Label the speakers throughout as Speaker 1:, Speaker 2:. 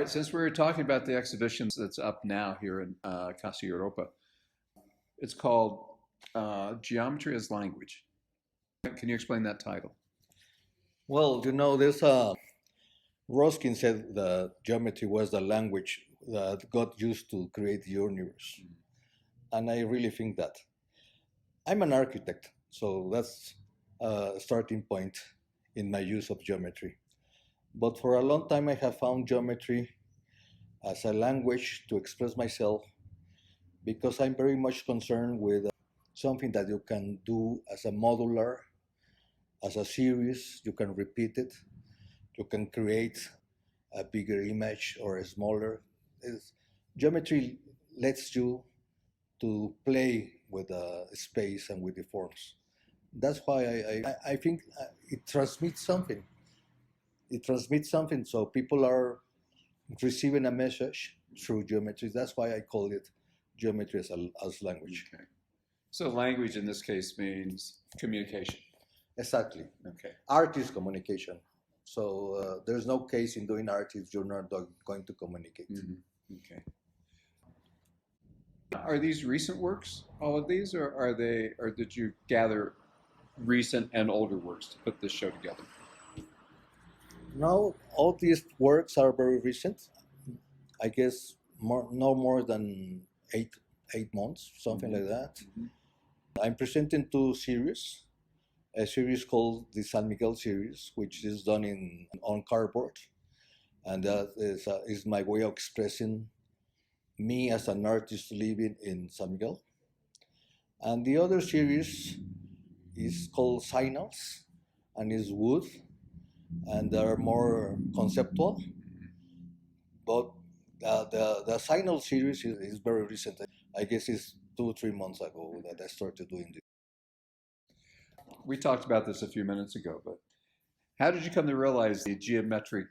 Speaker 1: right, since we were talking about the exhibition that's up now here in Casa Europa, it's called Geometry as Language. Can you explain that title?
Speaker 2: Well, there's Ruskin said that geometry was the language that God used to create the universe. And I really think that. I'm an architect, so that's a starting point in my use of geometry. But for a long time, I have found geometry as a language to express myself because I'm very much concerned with something that you can do as a modular, as a series. You can repeat it. You can create a bigger image or a smaller. Geometry lets you to play with the space and with the forms. That's why I think it transmits something. It transmits something, so people are receiving a message through geometry. That's why I call it geometry as language.
Speaker 1: Okay. So language in this case means communication.
Speaker 2: Exactly.
Speaker 1: Okay.
Speaker 2: Art is communication. So there's no case in doing art if you're not going to communicate.
Speaker 1: Mm-hmm. Okay. Are these recent works, all of these, or did you gather recent and older works to put this show together?
Speaker 2: Now, all these works are very recent. I guess no more than eight months, something like that. Mm-hmm. I'm presenting two series. A series called the San Miguel series, which is done on cardboard, and that is my way of expressing me as an artist living in San Miguel. And the other series is called Signals, and is wood, and they're more conceptual. But the Signal series is very recent. I guess it's 2-3 months ago that I started doing this.
Speaker 1: We talked about this a few minutes ago, but how did you come to realize the geometric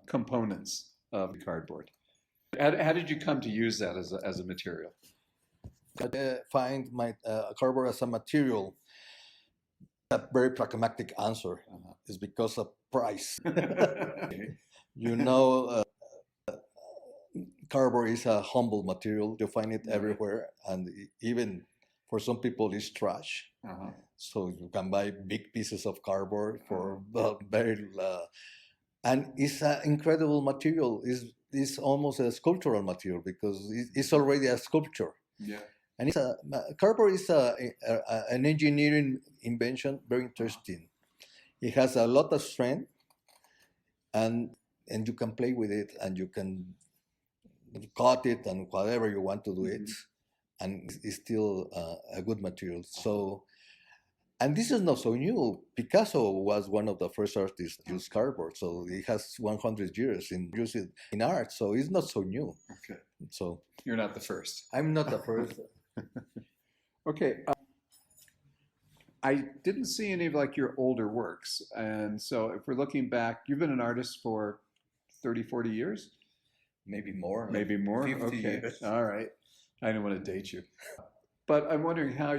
Speaker 1: components of cardboard? How did you come to use that as a material?
Speaker 2: I find my cardboard as a material. A very pragmatic answer is because of price. Cardboard is a humble material. You find it everywhere, and even for some people, it's trash. So you can buy big pieces of cardboard for very, and it's an incredible material. It's almost a sculptural material because it's already a sculpture.
Speaker 1: Yeah.
Speaker 2: And cardboard is an engineering invention, very interesting. It has a lot of strength, and you can play with it, and you can cut it and whatever you want to do it, and it's still a good material. So, and this is not so new. Picasso was one of the first artists to use cardboard, so it has 100 years in use it in art. So it's not so new.
Speaker 1: Okay.
Speaker 2: So
Speaker 1: you're not the first.
Speaker 2: I'm not the first.
Speaker 1: Okay. I didn't see any of your older works. And so if we're looking back, you've been an artist for 30, 40 years?
Speaker 2: Maybe more.
Speaker 1: Maybe more?
Speaker 2: 50
Speaker 1: okay.
Speaker 2: years.
Speaker 1: All right. I don't want to date you. But I'm wondering how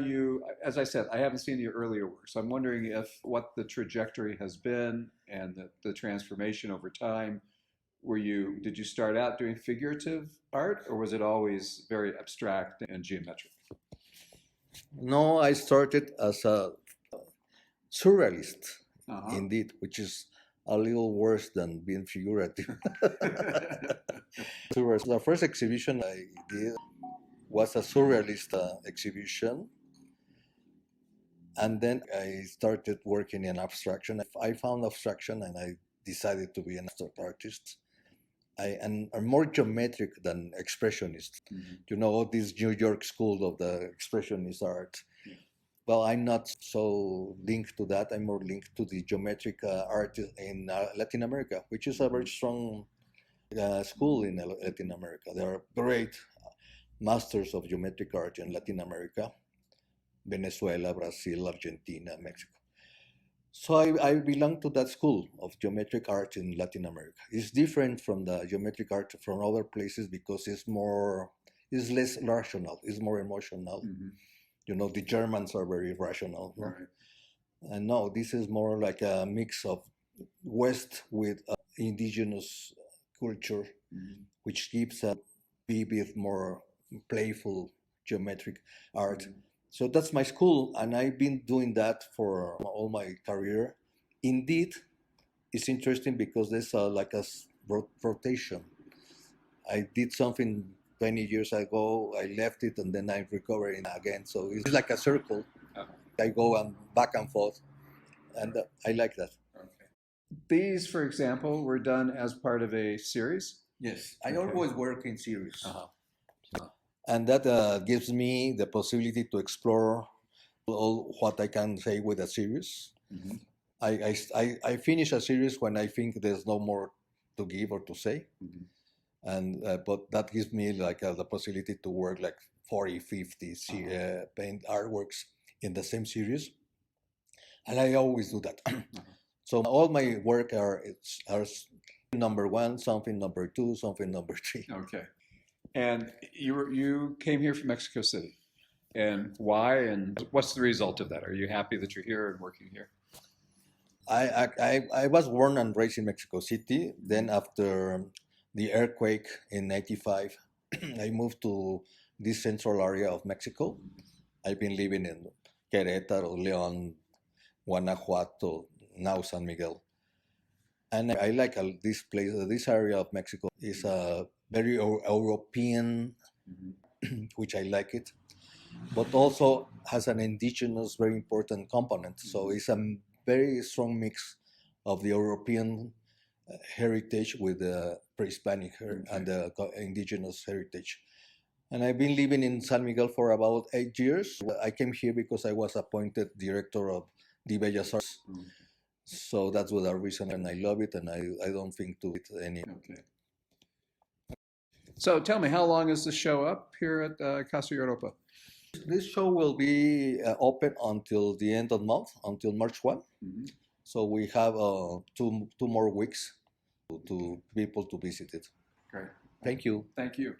Speaker 1: as I said, I haven't seen your earlier work. So I'm wondering what the trajectory has been and the transformation over time. Did you start out doing figurative art, or was it always very abstract and geometric?
Speaker 2: No, I started as a surrealist, indeed, which is a little worse than being figurative. The first exhibition I did was a surrealist exhibition, and then I started working in abstraction. I found abstraction, and I decided to be an abstract artist. I'm more geometric than expressionist. All this New York school of the expressionist art. Yeah. Well, I'm not so linked to that. I'm more linked to the geometric art in Latin America, which is a very strong school in Latin America. There are great masters of geometric art in Latin America: Venezuela, Brazil, Argentina, Mexico. So I belong to that school of geometric art in Latin America. It's different from the geometric art from other places because it's less rational, it's more emotional. The Germans are very rational. No? Right. And no, this is more like a mix of West with indigenous sculpture, which gives a vivid, more playful geometric art. So that's my school, and I've been doing that for all my career. Indeed, it's interesting because there's like a rotation. I did something 20 years ago, I left it, and then I'm recovering again. So it's like a circle. I go back and forth, and I like that.
Speaker 1: Okay. These, for example, were done as part of a series?
Speaker 2: Yes, I
Speaker 1: Okay.
Speaker 2: always work in series.
Speaker 1: Uh-huh.
Speaker 2: And that gives me the possibility to explore all what I can say with a series.
Speaker 1: Mhm.
Speaker 2: I finish a series when I think there's no more to give or to say.
Speaker 1: Mhm.
Speaker 2: And but that gives me like the possibility to work like 40, 50 paint artworks in the same series. And I always do that. So all my work are number one, something number two, something number three.
Speaker 1: Okay. And you came here from Mexico City. And why? And what's the result of that? Are you happy that you're here and working here?
Speaker 2: I was born and raised in Mexico City. Then after the earthquake in '95, I moved to this central area of Mexico. I've been living in Querétaro, León, Guanajuato, now San Miguel. And I like this place. This area of Mexico is a very European, which I like it, but also has an indigenous, very important component. So it's a very strong mix of the European heritage with the pre-Hispanic and the indigenous heritage. And I've been living in San Miguel for about 8 years. I came here because I was appointed director of the Bellas Arts. So that's what the reason, and I love it, and I don't think to it any.
Speaker 1: Okay. So tell me, how long is the show up here at Casa Europa?
Speaker 2: This show will be open until the end of the month, until March 1.
Speaker 1: Mhm.
Speaker 2: So we have two more weeks to people to visit it.
Speaker 1: Great.
Speaker 2: Thank you.
Speaker 1: Thank you.